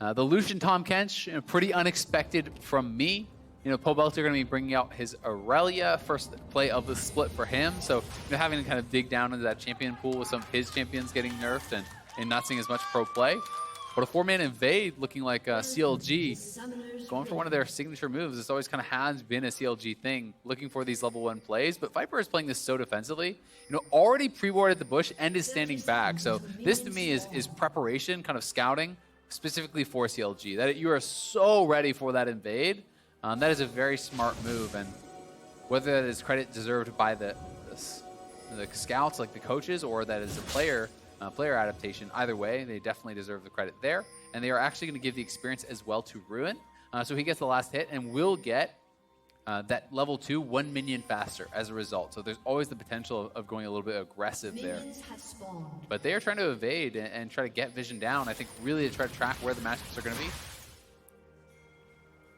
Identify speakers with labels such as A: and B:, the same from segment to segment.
A: The Lucian Tahm Kench, pretty unexpected from me. Pobelter going to be bringing out his Irelia, first play of the split for him. So, having to kind of dig down into that champion pool with some of his champions getting nerfed and not seeing as much pro play. But a 4-man invade looking like CLG going for one of their signature moves. This always kind of has been a CLG thing, looking for these level 1 plays. But Viper is playing this so defensively. Already pre-warded the bush and is standing back. So this to me is preparation, kind of scouting, specifically for CLG. That you are so ready for that invade. That is a very smart move, and whether that is credit deserved by the scouts, like the coaches, or that is a player adaptation, either way, they definitely deserve the credit there. And they are actually going to give the experience as well to Ruin. So he gets the last hit and will get that level 2 1 minion faster as a result. So there's always the potential of going a little bit aggressive there. But they are trying to evade and try to get vision down, I think, really to try to track where the matchups are going to be.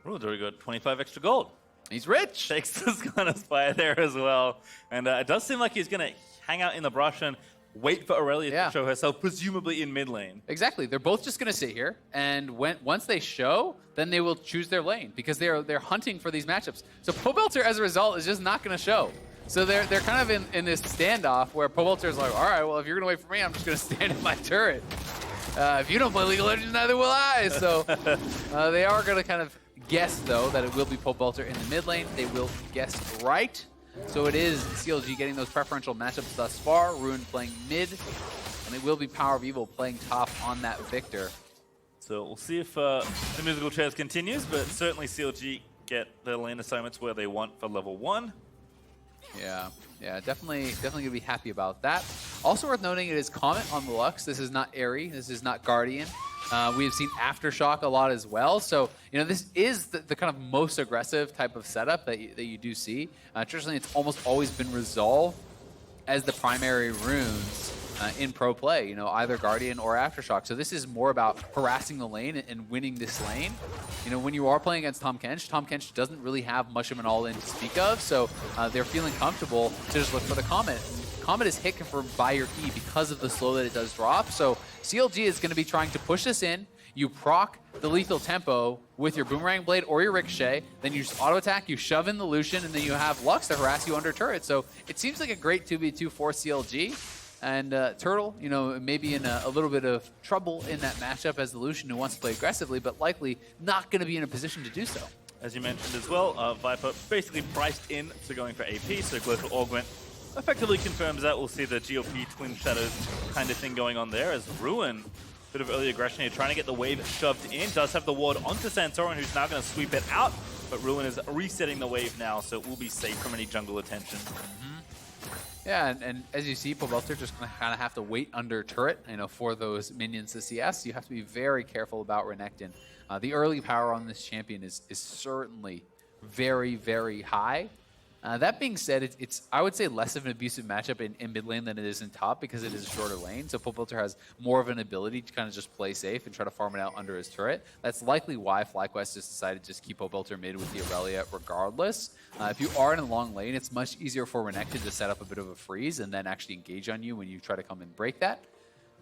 B: Ruin's already got 25 extra gold.
A: He's rich.
B: Takes the Skarner Spire there as well. And it does seem like he's going to hang out in the brush and wait for Irelia to show herself, presumably in mid lane.
A: Exactly. They're both just going to sit here, and once they show, then they will choose their lane because they're hunting for these matchups. So Pobelter, as a result, is just not going to show. So they're kind of in this standoff where Pobelter is like, all right, well, if you're going to wait for me, I'm just going to stand in my turret. If you don't play League of Legends, neither will I. So they are going to kind of guess, though, that it will be Pobelter in the mid lane. They will guess right. So it is CLG getting those preferential matchups thus far. Ruin playing mid, and it will be PowerOfEvil playing top on that Viktor.
B: So we'll see if the musical chairs continues, but certainly CLG get their lane assignments where they want for level 1.
A: Yeah, definitely gonna be happy about that. Also worth noting, it is Comet on the Lux. This is not Airy. This is not Guardian. We have seen Aftershock a lot as well. So, this is the kind of most aggressive type of setup that you do see. Traditionally, it's almost always been resolved as the primary runes in pro play, either Guardian or Aftershock. So this is more about harassing the lane and winning this lane. When you are playing against Tahm Kench doesn't really have much of an all-in to speak of, so they're feeling comfortable to just look for the Comet. Comet is hit confirmed by your E because of the slow that it does drop, so CLG is going to be trying to push this in. You proc the lethal tempo with your Boomerang Blade or your Ricochet, then you just auto-attack, you shove in the Lucian, and then you have Lux to harass you under turret. So it seems like a great 2v2 for CLG. And Turtle, maybe in a little bit of trouble in that matchup as the Lucian who wants to play aggressively, but likely not going to be in a position to do so.
B: As you mentioned as well, Viper basically priced in to going for AP, so Glacial Augment effectively confirms that. We'll see the GOP Twin Shadows kind of thing going on there as Ruin. Bit of early aggression here, trying to get the wave shoved in. Does have the ward onto Santorin, who's now going to sweep it out. But Ruin is resetting the wave now, so it will be safe from any jungle attention.
A: Yeah, and as you see, Pobelter just going to kind of have to wait under turret, for those minions to CS. You have to be very careful about Renekton. The early power on this champion is certainly very, very high. That being said, it's I would say less of an abusive matchup in mid lane than it is in top because it is a shorter lane. So Pobelter has more of an ability to kind of just play safe and try to farm it out under his turret. That's likely why FlyQuest just decided to just keep Pobelter mid with the Irelia regardless. If you are in a long lane, it's much easier for Renekton to set up a bit of a freeze and then actually engage on you when you try to come and break that.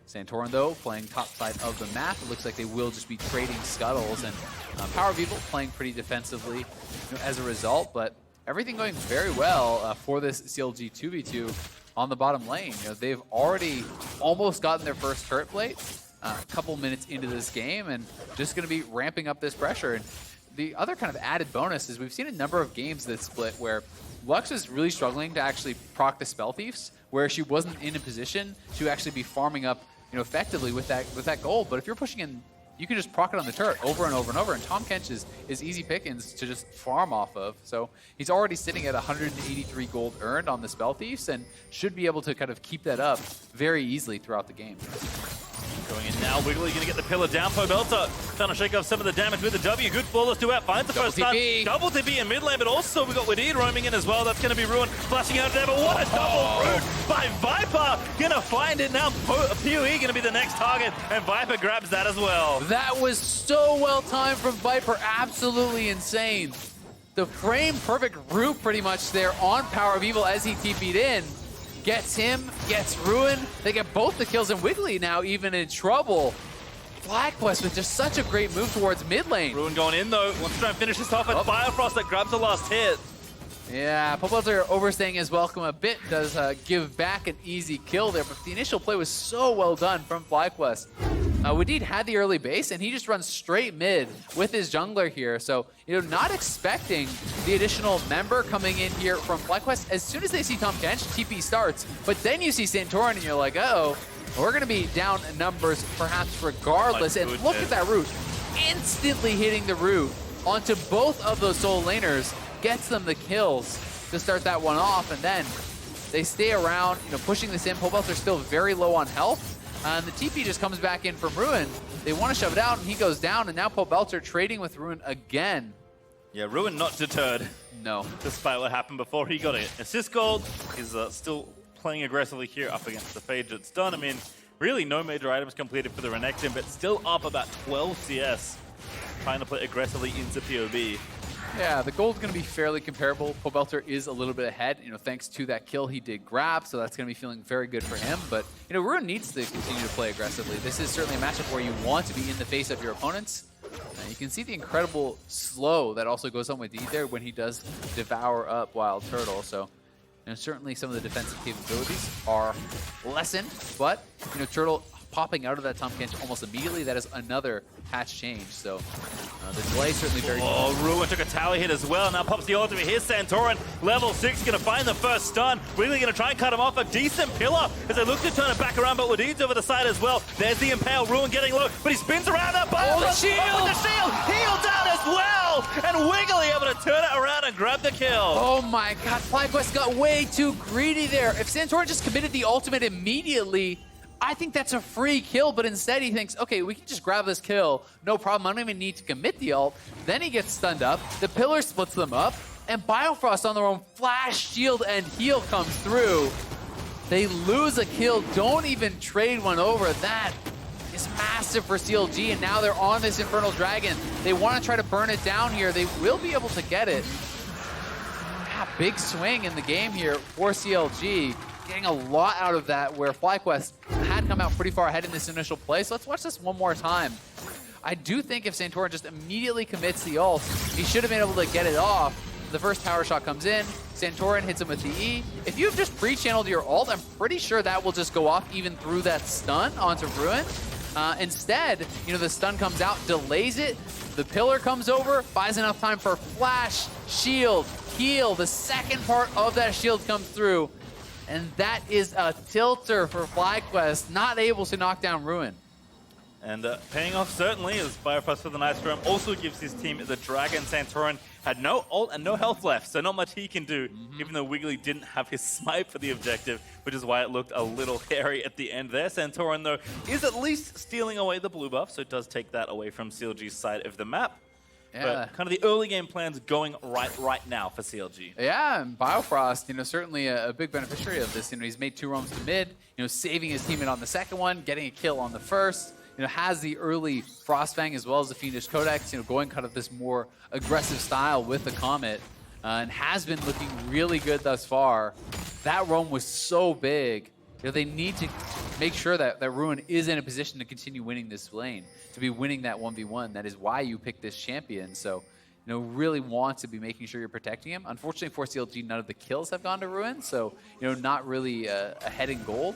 A: Santorin, though, playing top side of the map. It looks like they will just be trading scuttles, and PowerOfEvil playing pretty defensively as a result, but everything going very well for this CLG 2v2 on the bottom lane. They've already almost gotten their first turret plate a couple minutes into this game and just going to be ramping up this pressure. And the other kind of added bonus is we've seen a number of games this split where Lux is really struggling to actually proc the Spell Thieves, where she wasn't in a position to actually be farming up effectively with that gold. But if you're pushing in, you can just proc it on the turret over and over and over, and Tahm Kench is easy pickings to just farm off of. So he's already sitting at 183 gold earned on the Spell Thieves and should be able to kind of keep that up very easily throughout the game.
B: Going in now, Wiggily going to get the pillar down. Pobelter trying to shake off some of the damage with the W. Good flawless duet, finds the first start. Double TP in mid lane, but also we got Wadid roaming in as well. That's going to be Ruin flashing out there, but what a double root by Viper. Going to find it now. PoE going to be the next target, and Viper grabs that as well.
A: That was so well timed from Viper, absolutely insane. The frame perfect root pretty much there on PowerOfEvil as he TP'd in. Gets him, gets Ruin. They get both the kills, and Wiggily now even in trouble. FlyQuest with just such a great move towards mid lane.
B: Ruin going in though, wants to try and finish this off. It's Biofrost that grabs the last hit.
A: Yeah, Pobelter overstaying his welcome a bit, does give back an easy kill there, but the initial play was so well done from FlyQuest. Wadid had the early base, and he just runs straight mid with his jungler here. So, not expecting the additional member coming in here from FlyQuest. As soon as they see Tahm Kench, TP starts, but then you see Santorin, and you're like, uh-oh, we're going to be down numbers perhaps regardless. And look at that root. Instantly hitting the root onto both of those solo laners, gets them the kills to start that one off, and then they stay around, pushing this in. Pobelter's still very low on health. And the TP just comes back in from Ruin. They want to shove it out, and he goes down, and now Pobelter trading with Ruin again.
B: Yeah, Ruin not deterred.
A: No.
B: Despite what happened before he got it. Assist gold is still playing aggressively here up against the Phage that's done. I mean, really no major items completed for the Renekton, but still up about 12 CS. Trying to play aggressively into POB.
A: Yeah, the gold's going to be fairly comparable. Pobelter is a little bit ahead, thanks to that kill he did grab, so that's going to be feeling very good for him. But, Ruin needs to continue to play aggressively. This is certainly a matchup where you want to be in the face of your opponents. You can see the incredible slow that also goes on with D there when he does devour up WildTurtle. So, certainly some of the defensive capabilities are lessened, but, Turtle popping out of that Tahm Kench almost immediately, that is another patch change. So the delay is certainly very good.
B: Oh, Ruin took a tower hit as well. Now pops the ultimate. Here's Santorin, level 6, going to find the first stun. Wiggily going to try and cut him off. A decent pillar as they look to turn it back around, but Wadid's over the side as well. There's the Impale. Ruin getting low, but he spins around that button.
A: Oh, the shield!
B: With the shield! Healed down as well! And Wiggily able to turn it around and grab the kill.
A: Oh my god, FlyQuest got way too greedy there. If Santorin just committed the ultimate immediately, I think that's a free kill, but instead he thinks, okay, we can just grab this kill. No problem, I don't even need to commit the ult. Then he gets stunned up, the pillar splits them up, and Biofrost on their own flash, shield, and heal comes through. They lose a kill, don't even trade one over. That is massive for CLG, and now they're on this Infernal Dragon. They want to try to burn it down here. They will be able to get it. Yeah, big swing in the game here for CLG. Getting a lot out of that, where FlyQuest had come out pretty far ahead in this initial play. So let's watch this one more time. I do think if Santorin just immediately commits the ult, he should have been able to get it off. The first power shot comes in, Santorin hits him with the E. If you've just pre-channeled your ult, I'm pretty sure that will just go off even through that stun onto Ruin. Instead, the stun comes out, delays it, the pillar comes over, buys enough time for flash, shield, heal. The second part of that shield comes through. And that is a tilter for FlyQuest, not able to knock down Ruin.
B: And paying off certainly as Biofrost for the nice roam also gives his team the Dragon. Santorin had no ult and no health left, so not much he can do, even though Wiggily didn't have his smite for the objective, which is why it looked a little hairy at the end there. Santorin, though, is at least stealing away the blue buff, so it does take that away from CLG's side of the map.
A: Yeah.
B: But kind of the early game plans going right now for CLG.
A: Yeah, and Biofrost, certainly a big beneficiary of this. He's made 2 roams to mid, saving his teammate on the second one, getting a kill on the first. Has the early Frostfang as well as the Fiendish Codex, going kind of this more aggressive style with the Comet, and has been looking really good thus far. That roam was so big. They need to make sure that Ruin is in a position to continue winning this lane, to be winning that 1v1. That is why you pick this champion. So, really want to be making sure you're protecting him. Unfortunately for CLG, none of the kills have gone to Ruin, so, not really ahead in gold.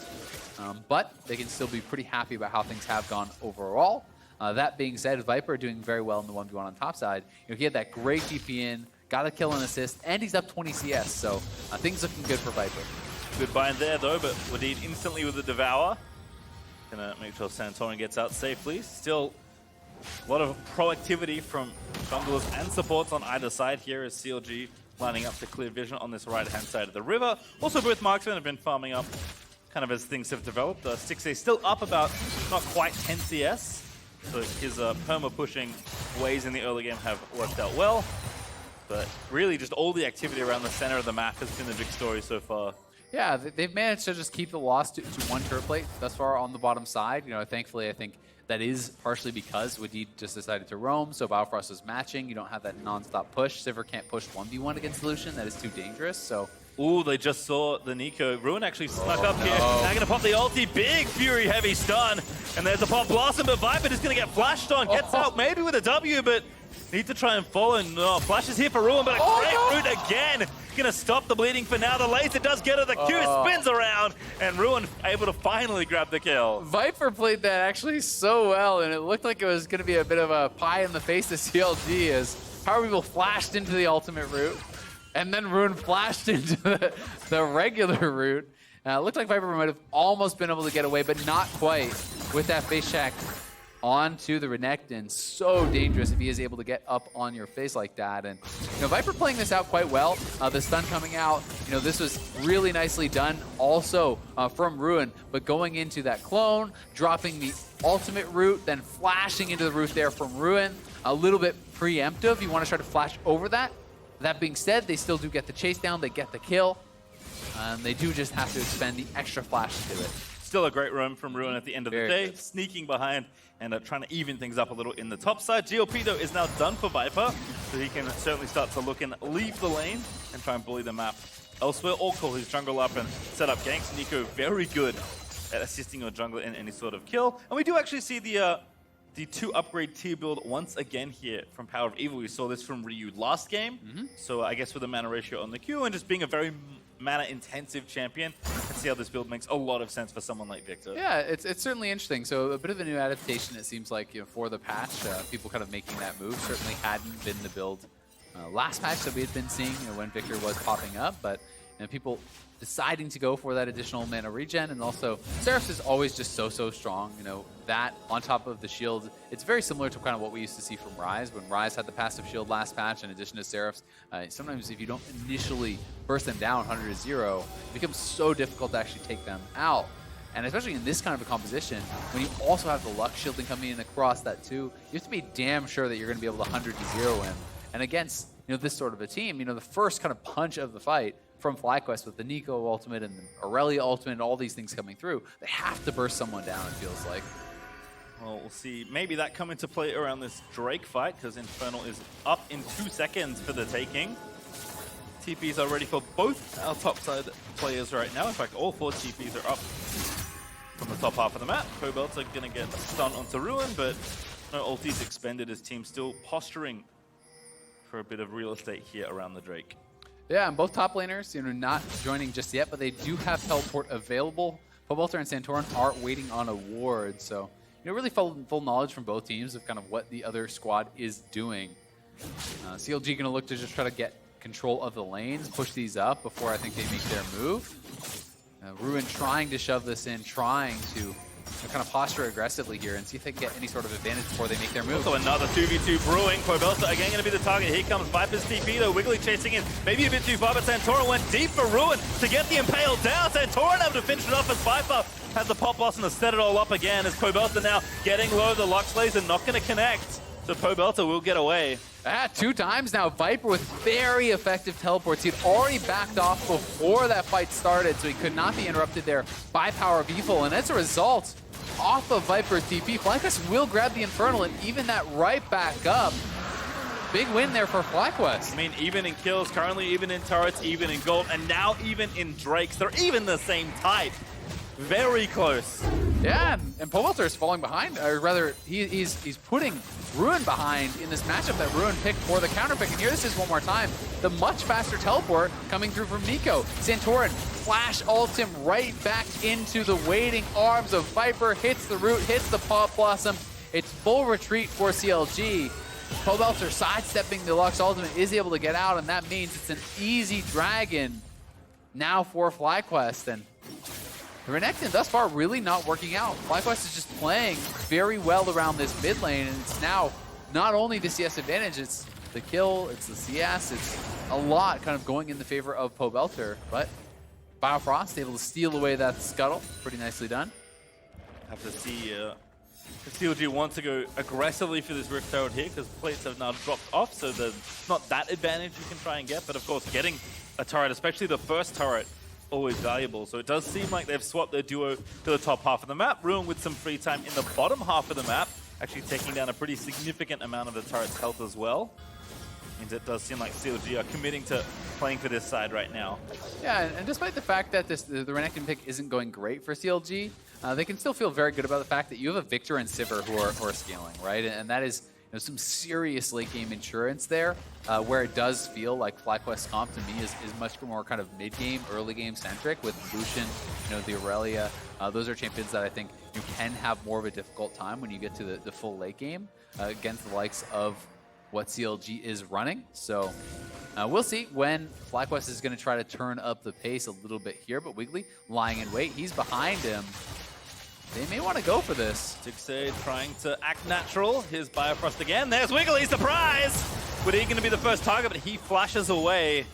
A: But they can still be pretty happy about how things have gone overall. That being said, Viper doing very well in the 1v1 on top side. He had that great TP in, got a kill and assist, and he's up 20 CS, so things looking good for Viper.
B: Good bind there, though, but Wadid instantly with the Devour. Gonna make sure Santorin gets out safely. Still a lot of proactivity from junglers and supports on either side here as CLG lining up to clear vision on this right-hand side of the river. Also, both marksmen have been farming up kind of as things have developed. Stixxay still up about not quite 10 CS. So his perma-pushing ways in the early game have worked out well. But really, just all the activity around the center of the map has been the big story so far.
A: Yeah, they've managed to just keep the loss to 1 turret plate thus far on the bottom side. Thankfully, I think that is partially because Wadid just decided to roam, so Biofrost is matching. You don't have that non-stop push. Sivir can't push 1v1 against Lucian. That is too dangerous. So,
B: Ooh, they just saw the Neeko. Ruin actually snuck up here. Now going to pop the ulti. Big Fury heavy stun. And there's a pop blossom, but Viper is going to get flashed on. Gets out maybe with a W, but need to try and follow. No, Flash is here for Ruin, but a great route again. Going to stop the bleeding for now. The laser does get her. The Q spins around, and Ruin able to finally grab the kill.
A: Viper played that actually so well, and it looked like it was going to be a bit of a pie in the face to CLG as PowerOfEvil flashed into the ultimate route. And then Ruin flashed into the regular route. It looked like Viper might have almost been able to get away, but not quite with that face check onto the Renekton. So dangerous if he is able to get up on your face like that. And Viper playing this out quite well. The stun coming out, this was really nicely done also from Ruin, but going into that clone, dropping the ultimate route, then flashing into the route there from Ruin. A little bit preemptive. You want to try to flash over that. That being said, they still do get the chase down, they get the kill. They do just have to expend the extra flash to do it.
B: Still a great roam from Ruin at the end of the day, sneaking behind and trying to even things up a little in the top side. GLP, though, is now done for Viper, so he can certainly start to look and leave the lane and try and bully the map elsewhere, or call his jungle up and set up ganks. Neeko, very good at assisting your jungle in any sort of kill. And we do actually see the 2 upgrade tier build once again here from PowerOfEvil. We saw this from Ryu last game. So I guess with the mana ratio on the Q and just being a very mana intensive champion, I can see how this build makes a lot of sense for someone like Viktor.
A: Yeah, it's certainly interesting. So a bit of a new adaptation, it seems like, for the patch. People kind of making that move. Certainly hadn't been the build last patch that we had been seeing when Viktor was popping up, but people deciding to go for that additional mana regen, and also Seraphs is always just so strong. That on top of the shield, it's very similar to kind of what we used to see from Ryze when Ryze had the passive shield last patch in addition to Seraphs. Sometimes if you don't initially burst them down 100-0, it becomes so difficult to actually take them out. And especially in this kind of a composition, when you also have the luck shielding coming in across that too, you have to be damn sure that you're going to be able to 100-0 him. And against this sort of a team, the first kind of punch of the fight from FlyQuest with the Neeko ultimate and the Irelia ultimate and all these things coming through, they have to burst someone down, it feels like.
B: Well, we'll see. Maybe that come into play around this Drake fight, because Infernal is up in 2 seconds for the taking. TPs are ready for both our top side players right now. In fact, all 4 TPs are up from the top half of the map. Pobelter going to get a stun onto Ruin, but no ultis expended. His team still posturing for a bit of real estate here around the Drake.
A: Yeah, and both top laners, not joining just yet, but they do have teleport available. Pobelter and Santorin are waiting on a ward, so really full knowledge from both teams of kind of what the other squad is doing. CLG going to look to just try to get control of the lanes, push these up before I think they make their move. Ruin trying to shove this in, trying to kind of posture aggressively here and see if they can get any sort of advantage before they make their move.
B: Also another 2v2 brewing. Pobelter again going to be the target. Here comes Viper's TP though. Wiggily chasing in. Maybe a bit too far, but Santorin went deep for Ruin to get the Impale down. Santorin able to finish it off as Viper has the pop blossom to set it all up again as Pobelter now getting low. The Lux Laser not going to connect. So Pobelter will get away.
A: 2 times now. Viper with very effective teleports. He'd already backed off before that fight started, so he could not be interrupted there by PowerOfEvil. And as a result, off of Viper's TP, FlyQuest will grab the Infernal and even that right back up. Big win there for FlyQuest.
B: I mean, even in kills, currently even in turrets, even in gold, and now even in Drakes. They're even the same type. Very close.
A: Yeah, and Pobelter is falling behind, or rather, he's putting Ruin behind in this matchup that Ruin picked for the counter pick. And here this is one more time. The much faster teleport coming through from Neeko. Santorin flash ults him right back into the waiting arms of Viper, hits the root, hits the Pop Blossom. It's full retreat for CLG. Pobelter sidestepping the Lux ultimate is able to get out, and that means it's an easy dragon now for FlyQuest. And Renekton thus far really not working out. FlyQuest is just playing very well around this mid lane, and it's now not only the CS advantage, it's the kill, it's the CS, it's a lot kind of going in the favor of Pobelter, but Biofrost able to steal away that scuttle. Pretty nicely done.
B: Have to see if CLG wants to go aggressively for this Rift Turret here, because plates have now dropped off, so there's not that advantage you can try and get, but of course getting a turret, especially the first turret, always valuable. So it does seem like they've swapped their duo to the top half of the map. Ruin with some free time in the bottom half of the map, actually taking down a pretty significant amount of the turret's health as well. means it does seem like CLG are committing to playing for this side right now.
A: Yeah, and despite the fact that the Renekton pick isn't going great for CLG, they can still feel very good about the fact that you have a Viktor and Sivir who are scaling, right? And that is some serious late game insurance there, where it does feel like FlyQuest comp to me is much more kind of mid game, early game centric with Lucian, the Irelia. Those are champions that I think you can have more of a difficult time when you get to the full late game against the likes of what CLG is running. So we'll see when FlyQuest is going to try to turn up the pace a little bit here, but Wiggily lying in wait. He's behind him. They may want to go for this.
B: Stixxay trying to act natural. Here's Biofrost again. There's Wiggily, surprise! Wadid going to be the first target, but he flashes away.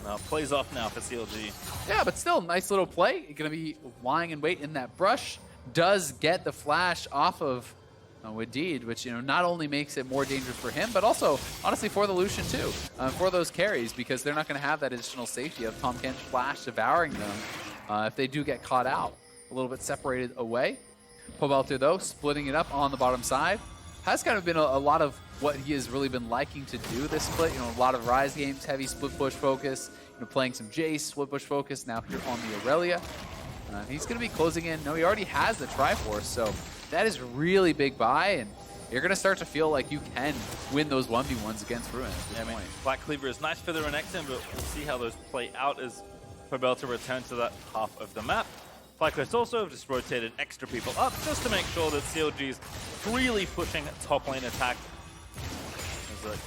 B: And plays off now for CLG.
A: Yeah, but still, nice little play. Going to be lying in wait in that brush. Does get the flash off of Wadid, which not only makes it more dangerous for him, but also, honestly, for the Lucian too, for those carries, because they're not going to have that additional safety of Tahm, Kench, Flash devouring them if they do get caught out. A little bit separated away. Pobelter, though, splitting it up on the bottom side. Has kind of been a lot of what he has really been liking to do this split. A lot of Rise games, heavy split push focus, playing some Jace, split push focus, now here on the Irelia. He's going to be closing in. No, he already has the Triforce, so that is really big buy, and you're going to start to feel like you can win those 1v1s against Ruin at this point.
B: Black Cleaver is nice for the Renekton, but we'll see how those play out as Pobelter returns to that half of the map. FlyQuest also have just rotated extra people up just to make sure that CLG's really pushing top lane attack.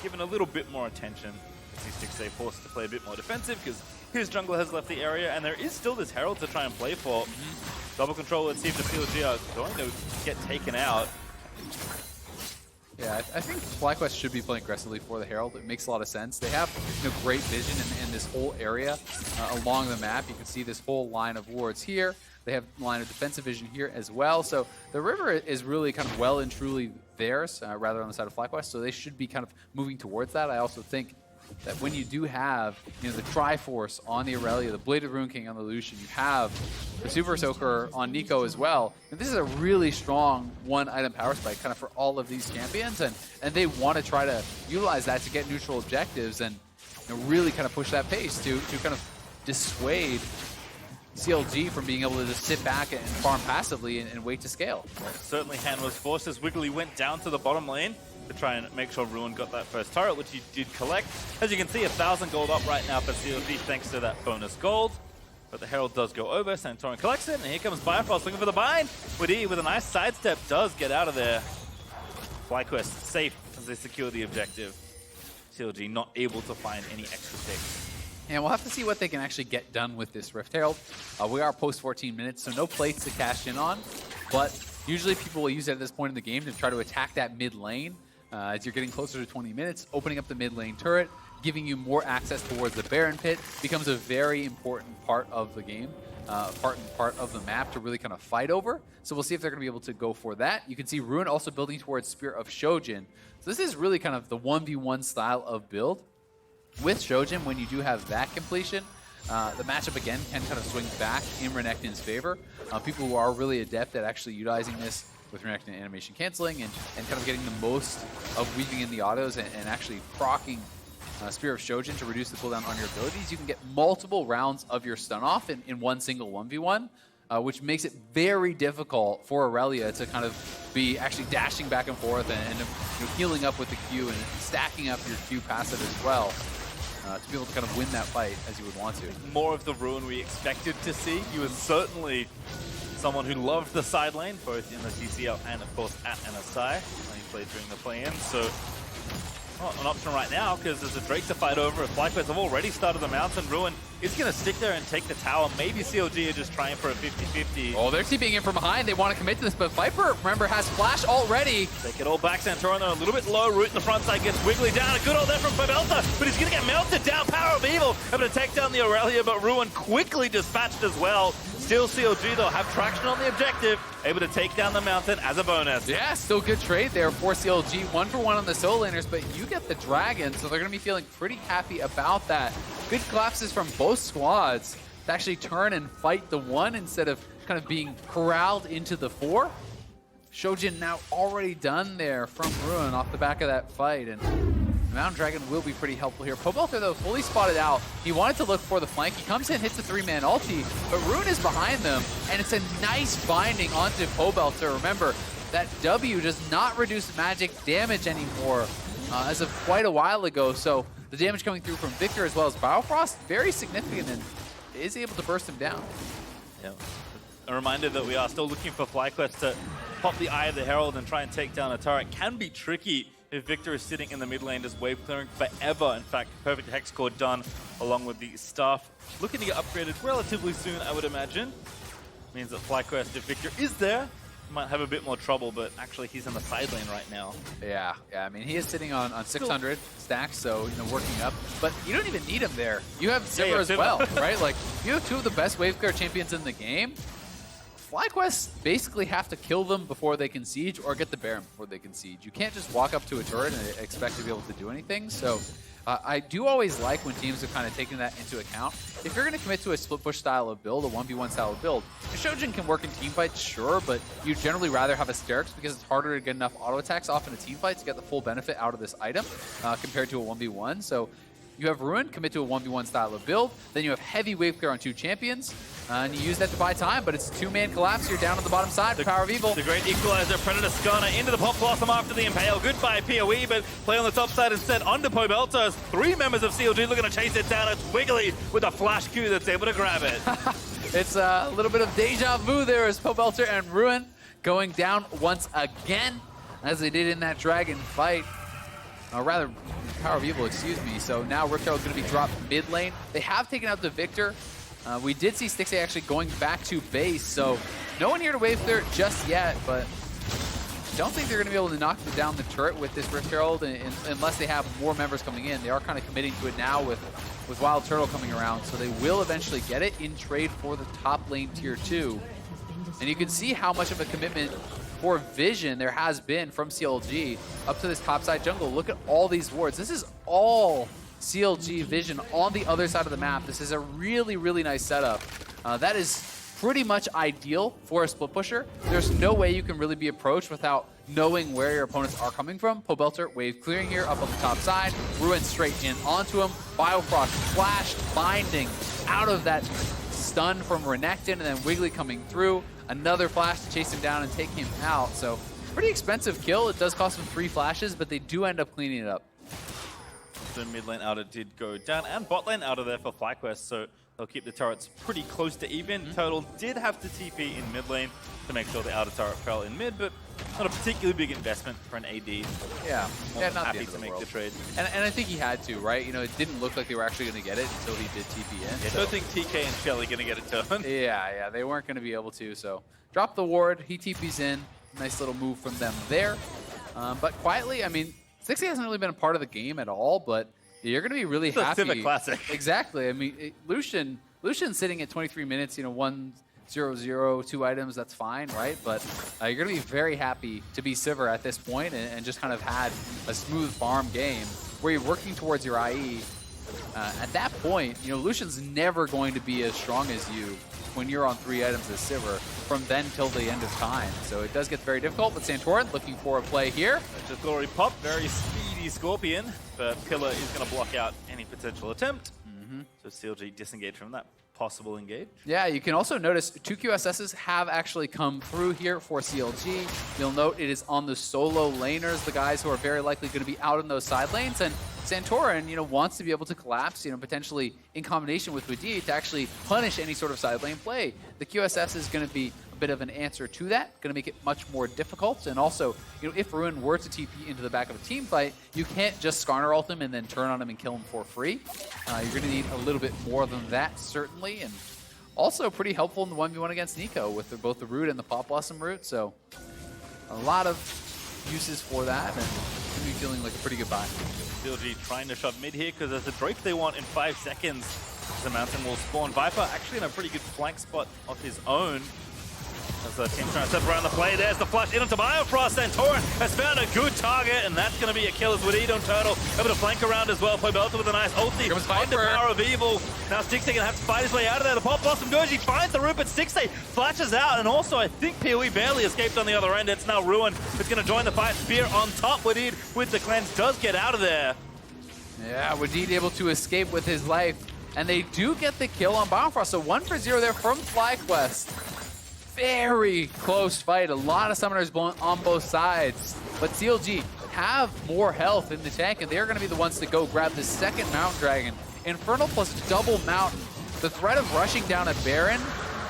B: Given a little bit more attention. Stixxay forced to play a bit more defensive because his jungler has left the area, and there is still this Herald to try and play for. Double control, let's see if the CLG are going to get taken out.
A: Yeah, I think FlyQuest should be playing aggressively for the Herald. It makes a lot of sense. They have great vision in this whole area along the map. You can see this whole line of wards here. They have a line of defensive vision here as well. So the river is really kind of well and truly theirs, rather on the side of FlyQuest. So they should be kind of moving towards that. I also think that when you do have the Triforce on the Irelia, the Bladed Rune King on the Lucian, you have the Super Soaker on Neeko as well. And this is a really strong one-item power spike kind of for all of these champions, and they want to try to utilize that to get neutral objectives and really kind of push that pace to kind of dissuade CLG from being able to just sit back and farm passively and wait to scale.
B: Well, certainly hand was forced as Wiggily went down to the bottom lane to try and make sure Ruin got that first turret, which he did collect. As you can see, 1,000 gold up right now for CLG thanks to that bonus gold. But the Herald does go over, Santorin collects it, and here comes Biofrost looking for the bind. Wadid with a nice sidestep does get out of there. FlyQuest safe as they secure the objective. CLG not able to find any extra picks.
A: And we'll have to see what they can actually get done with this Rift Herald. We are post 14 minutes, so no plates to cash in on. But usually people will use it at this point in the game to try to attack that mid lane. As you're getting closer to 20 minutes, opening up the mid lane turret, giving you more access towards the Baron Pit becomes a very important part of the game, part of the map to really kind of fight over. So we'll see if they're going to be able to go for that. You can see Ruin also building towards Spear of Shojin. So this is really kind of the 1v1 style of build. With Shojin, when you do have that completion, the matchup again can kind of swing back in Renekton's favor. People who are really adept at actually utilizing this with Renekton animation canceling and kind of getting the most of weaving in the autos and actually proccing Spear of Shojin to reduce the cooldown on your abilities, you can get multiple rounds of your stun off in one single 1v1, which makes it very difficult for Irelia to kind of be actually dashing back and forth and healing up with the Q and stacking up your Q passive as well. To be able to kind of win that fight as you would want to.
B: More of the Ruin we expected to see. He was certainly someone who loved the side lane, both in the TCL and, of course, at NSI when he played during the play-in. So, not an option right now because there's a Drake to fight over. If FlyQuest have already started the mountain, Ruin is going to stick there and take the tower. Maybe CLG are just trying for a 50-50.
A: Oh, they're keeping in from behind. They want to commit to this, but Viper, remember, has Flash already.
B: Take it all back. Santorin, though, a little bit low. Root in the front side gets Wiggily down. A good old there from Pobelter, but he's going to get melted down. PowerOfEvil able to take down the Irelia, but Ruin quickly dispatched as well. Still CLG, though, have traction on the objective. Able to take down the mountain as a bonus.
A: Yeah, still good trade there for CLG. 1-for-1 on the solo laners, but you get the dragon, so they're going to be feeling pretty happy about that. Good collapses from both squads to actually turn and fight the one instead of kind of being corralled into the 4. Shojin now already done there from Ruin off the back of that fight, and Mountain Dragon will be pretty helpful here. Pobelter, though, fully spotted out. He wanted to look for the flank. He comes in, hits the 3-man ulti, but Ruin is behind them, and it's a nice binding onto Pobelter. Remember, that W does not reduce magic damage anymore as of quite a while ago, so the damage coming through from Viktor as well as Biofrost, very significant, and is able to burst him down.
B: Yeah. A reminder that we are still looking for FlyQuest to pop the Eye of the Herald and try and take down a turret. Can be tricky if Viktor is sitting in the mid lane just wave clearing forever. In fact, perfect hex core done along with the staff. Looking to get upgraded relatively soon, I would imagine. Means that FlyQuest, if Viktor is there, might have a bit more trouble, but actually he's in the side lane right now.
A: Yeah, I mean, he is sitting on 600 stacks, so, working up. But you don't even need him there. You have Sivir as well, right? Like, you have two of the best wave clear champions in the game. FlyQuest basically have to kill them before they can siege or get the Baron before they can siege. You can't just walk up to a turret and expect to be able to do anything. So I do always like when teams are kind of taking that into account. If you're going to commit to a split push style of build, a 1v1 style of build, Shojin can work in team fights, sure, but you'd generally rather have Asterix because it's harder to get enough auto attacks off in a team fight to get the full benefit out of this item compared to a 1v1. So you have Ruin, commit to a 1v1 style of build. Then you have heavy wave clear on 2 champions. And you use that to buy time, but it's a 2-man collapse. You're down on the bottom side. PowerOfEvil.
B: The great equalizer, Predator Skarner into the Pop Blossom after the Impale. Goodbye PoE, but play on the top side instead onto Pobelter. 3 members of CLG looking to chase it down. It's Wiggily with a flash Q that's able to grab it.
A: It's a little bit of deja vu there as Pobelter and Ruin going down once again, as they did in that dragon fight. Or rather, PowerOfEvil, excuse me. So now WildTurtle is going to be dropped mid lane. They have taken out the Viktor. We did see Stixxay actually going back to base, so no one here to wave clear just yet, but don't think they're going to be able to knock down the turret with this Rift Herald unless they have more members coming in. They are kind of committing to it now with WildTurtle coming around, so they will eventually get it in trade for the top lane tier 2. And you can see how much of a commitment for vision there has been from CLG up to this topside jungle. Look at all these wards. This is all CLG vision on the other side of the map. This is a really, really nice setup. That is pretty much ideal for a split pusher. There's no way you can really be approached without knowing where your opponents are coming from. Pobelter wave clearing here up on the top side. Ruin straight in onto him. Biofrost flash binding out of that stun from Renekton, and then Wiggily coming through. Another flash to chase him down and take him out. So pretty expensive kill. It does cost them 3 flashes, but they do end up cleaning it up.
B: The mid lane outer did go down, and bot lane outer there for FlyQuest, so they'll keep the turrets pretty close to even. Turtle did have to TP in mid lane to make sure the outer turret fell in mid, but not a particularly big investment for an AD.
A: Yeah, not
B: happy to make the trade.
A: And I think he had to, right? It didn't look like they were actually going to get it until he did TP in.
B: I don't think TK and Shelly going to get it done.
A: Yeah, they weren't going to be able to, so drop the ward, he TPs in. Nice little move from them there. But quietly, I mean, Stixxay hasn't really been a part of the game at all, but you're going to be really happy.
B: It's a classic.
A: Exactly. I mean, Lucian sitting at 23 minutes, 1-0-0, 2 items, that's fine, right? But you're going to be very happy to be Sivir at this point and just kind of had a smooth farm game where you're working towards your IE. At that point, Lucian's never going to be as strong as you when you're on 3 items as Sivir from then till the end of time. So it does get very difficult, but Santorin looking for a play here.
B: Just already popped, very speedy Scorpion, but Pillar is going to block out any potential attempt. So CLG disengage from that possible engage.
A: Yeah, you can also notice 2 QSSs have actually come through here for CLG. You'll note it is on the solo laners, the guys who are very likely going to be out in those side lanes. And Santorin, wants to be able to collapse, potentially in combination with Wadid to actually punish any sort of side lane play. The QSS is going to be a bit of an answer to that, going to make it much more difficult. And also, if Ruin were to TP into the back of a team fight, you can't just Skarner ult him and then turn on him and kill him for free. You're going to need a little bit more than that, certainly. And also pretty helpful in the 1v1 against Neeko with both the root and the Pop Blossom root. So a lot of uses for that, and going to be feeling like a pretty good buy.
B: CLG trying to shove mid here because there's a Drake they want in 5 seconds. The Mountain will spawn. Viper actually in a pretty good flank spot of his own. As the team trying to step around the play, there's the flash into Biofrost, and Santorin has found a good target, and that's going to be a kill as Wadid on Turtle. Able to flank around as well. Pobelter with a nice ulti. Onto PowerOfEvil. Now Stixxay going to have to fight his way out of there. The Pop Blossom goes, he finds the root, but Stixxay flashes out, and also I think PoE barely escaped on the other end. It's now Ruin who's going to join the fight. Spear on top. Wadid with the cleanse does get out of there.
A: Yeah, Wadid able to escape with his life. And they do get the kill on Biofrost. So 1 for 0 there from FlyQuest. Very close fight. A lot of summoners on both sides. But CLG have more health in the tank, and they're going to be the ones to go grab the second Mountain Dragon. Infernal plus double Mountain. The threat of rushing down a Baron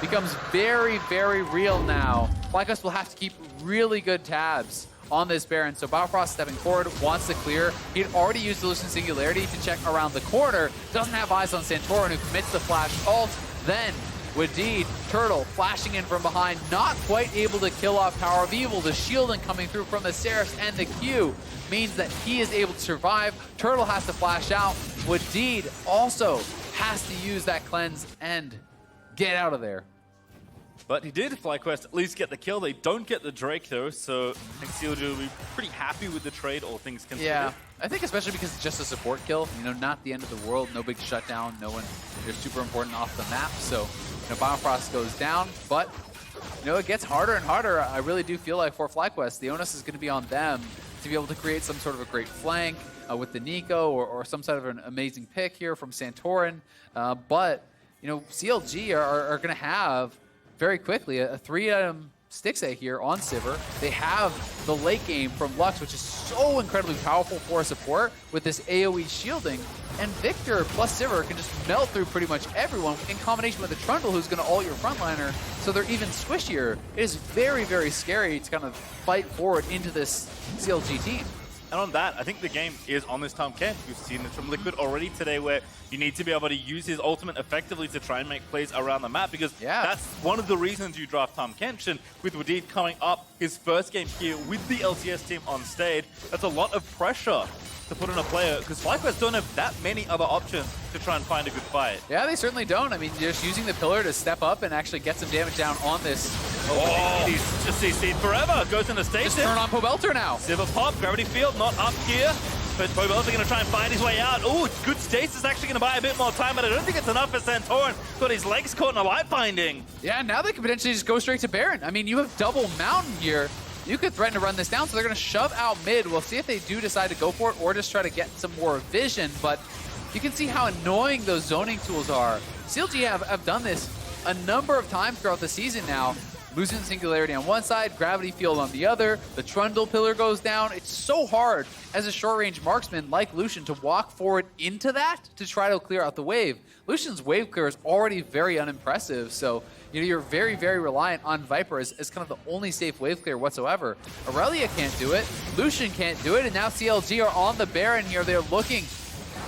A: becomes very, very real now. FlyQuest will have to keep really good tabs on this Baron. So Biofrost stepping forward, wants to clear. He'd already used the Lucian Singularity to check around the corner. Doesn't have eyes on Santorin, who commits the flash ult. Then Wadid, Turtle flashing in from behind, not quite able to kill off PowerOfEvil. The shielding coming through from the Seraphs and the Q means that he is able to survive. Turtle has to flash out. Wadid also has to use that cleanse and get out of there.
B: But he did, FlyQuest, at least get the kill. They don't get the Drake, though, so I think CLG will be pretty happy with the trade, all things considered.
A: Yeah, I think especially because it's just a support kill. You know, not the end of the world, no big shutdown, no one, they're super important off the map. So, you know, Biofrost goes down, but, you know, it gets harder and harder. I really do feel like for FlyQuest, the onus is going to be on them to be able to create some sort of a great flank with the Neeko or some sort of an amazing pick here from Santorin. But, you know, CLG are going to have very quickly a 3-item Stixxay here on Sivir. They have the late game from Lux, which is so incredibly powerful for support with this AoE shielding. And Viktor plus Sivir can just melt through pretty much everyone in combination with the Trundle, who's going to ult your frontliner, so they're even squishier. It is very, very scary to kind of fight forward into this CLG team.
B: And on that, I think the game is on this Tahm Kench. We've seen it from Liquid already today, where you need to be able to use his ultimate effectively to try and make plays around the map, because that's one of the reasons you draft Tahm Kench. And with Wadid coming up his first game here with the LCS team on stage, that's a lot of pressure to put on a player, because FlyQuest don't have that many other options to try and find a good fight.
A: Yeah, they certainly don't. I mean, just using the pillar to step up and actually get some damage down on this.
B: Oh, he's just CC'd forever. Goes into station.
A: Just turn on Pobelter now.
B: Sivir pop, Gravity Field not up here, but Pobelter going to try and find his way out. Oh, good stasis, actually going to buy a bit more time, but I don't think it's enough for Santorin. Got his legs caught in a light binding.
A: Yeah, now they could potentially just go straight to Baron. I mean, you have double Mountain here. You could threaten to run this down, so they're going to shove out mid. We'll see if they do decide to go for it or just try to get some more vision, but you can see how annoying those zoning tools are. CLG have done this a number of times throughout the season now. Losing Singularity on one side, Gravity Field on the other, the Trundle pillar goes down. It's so hard as a short-range marksman like Lucian to walk forward into that to try to clear out the wave. Lucian's wave clear is already very unimpressive, so you know, you're very, very reliant on Viper as kind of the only safe wave clear whatsoever. Irelia can't do it, Lucian can't do it, and now CLG are on the Baron here. They're looking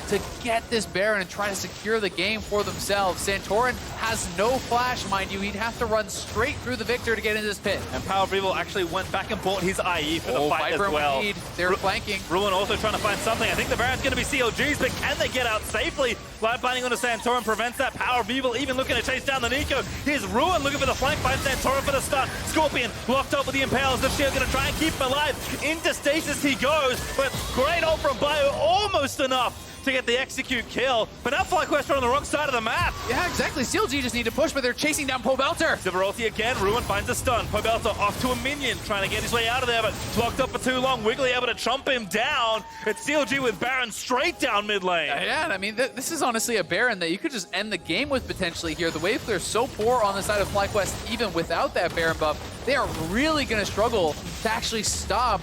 A: to get this Baron and try to secure the game for themselves. Santorin has no flash, mind you. He'd have to run straight through the Viktor to get into this pit.
B: And PowerOfEvil actually went back and bought his IE for the fight
A: Viper
B: as well.
A: They're flanking.
B: Ruin also trying to find something. I think the Baron's going to be CLG's, but can they get out safely? Light binding onto Santorin prevents that. PowerOfEvil even looking to chase down the Neeko. Here's Ruin looking for the flank, finds Santorin for the stun. Scorpion locked up with the Impales. The shield going to try and keep him alive. Into stasis he goes, but great ult from Bio, almost enough to get the execute kill, but now FlyQuest are on the wrong side of the map.
A: Yeah, exactly. CLG just need to push, but they're chasing down Pobelter.
B: Sivir ulti again, Ruin finds a stun. Pobelter off to a minion, trying to get his way out of there, but blocked up for too long. Wiggily able to chomp him down. It's CLG with Baron straight down mid lane.
A: Yeah, and I mean, this is honestly a Baron that you could just end the game with potentially here. The wave clear is so poor on the side of FlyQuest, even without that Baron buff. They are really going to struggle to actually stop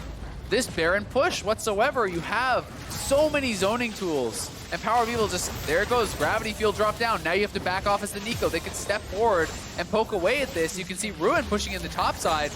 A: this Baron push whatsoever. You have so many zoning tools, and PowerOfEvil just, there it goes, Gravity Field drop down. Now you have to back off as the Neeko. They can step forward and poke away at this. You can see Ruin pushing in the top side.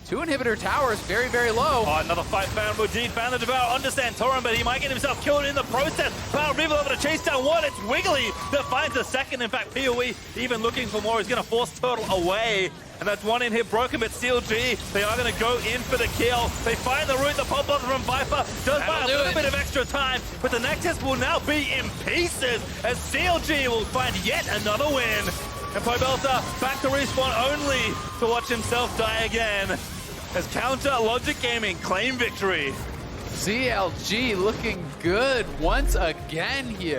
A: 2 inhibitor towers, very, very low.
B: Oh, another fight found. Wadid found the Devour under Santorin, but he might get himself killed in the process. PowerOfEvil able to chase down one. It's Wiggily that finds the second. In fact, PoE even looking for more. He's going to force Turtle away. And that's one in here broken, but CLG, they are going to go in for the kill. They find the route, the pop-up from Viper does buy a little bit of extra time, but the Nexus will now be in pieces as CLG will find yet another win. And Pobelter back to respawn only to watch himself die again as Counter Logic Gaming claim victory.
A: CLG looking good once again here.